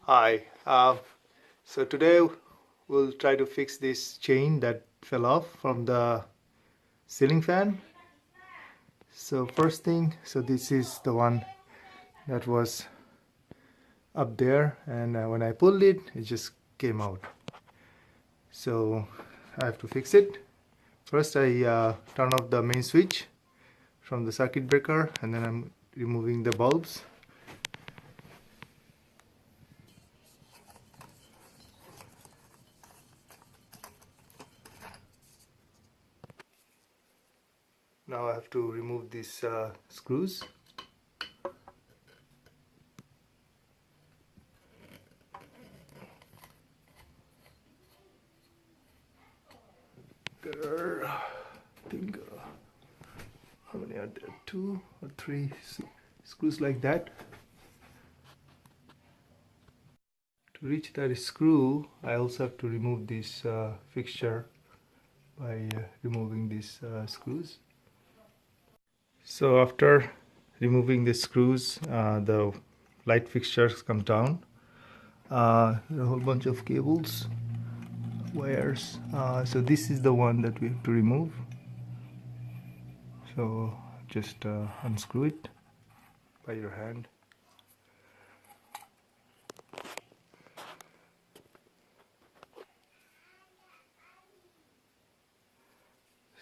Hi, so today we'll try to fix this chain that fell off from the ceiling fan. So first thing, so this is the one that was up there, and when I pulled it, it just came out. So I have to fix it. First I turn off the main switch from the circuit breaker, and then I'm removing the bulbs. Now I have to remove these screws. There are, I think, how many are there? 2 or 3 screws like that. To reach that screw, I also have to remove this fixture by removing these screws. So after removing the screws, the light fixtures come down. There are a whole bunch of cables, wires. So this is the one that we have to remove. So just unscrew it by your hand.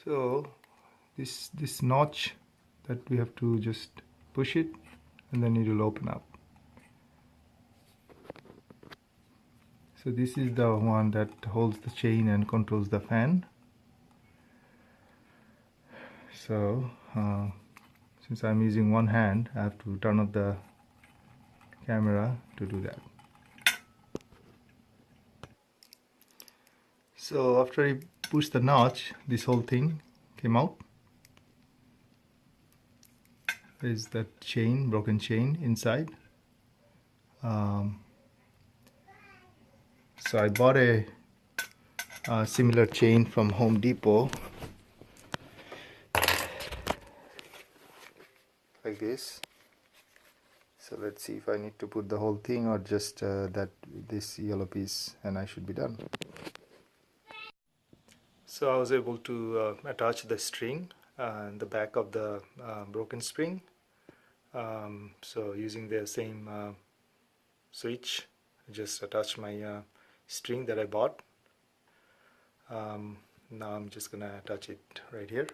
So this notch that we have to just push it, and then it will open up. So this is the one that holds the chain and controls the fan. So since I'm using one hand, I have to turn off the camera to do that. So after I push the notch, this whole thing came out. There is that chain, broken chain inside. So I bought a similar chain from Home Depot, like this. So let's see if I need to put the whole thing or just this yellow piece, and I should be done. So I was able to attach the string in the back of the broken spring. So using the same switch, I just attached my string that I bought. Now I'm just gonna attach it right here,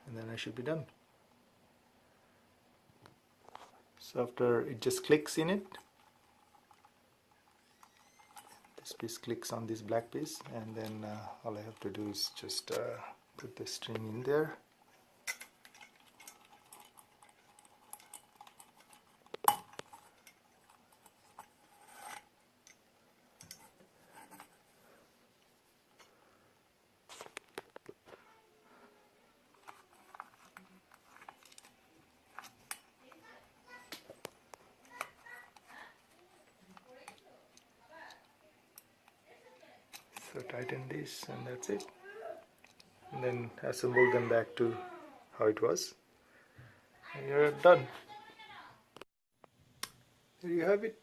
and then I should be done. So after it just clicks in it, this piece clicks on this black piece, and then all I have to do is just put the string in there. So tighten this, and that's it. And then assemble them back to how it was, and you're done. There you have it.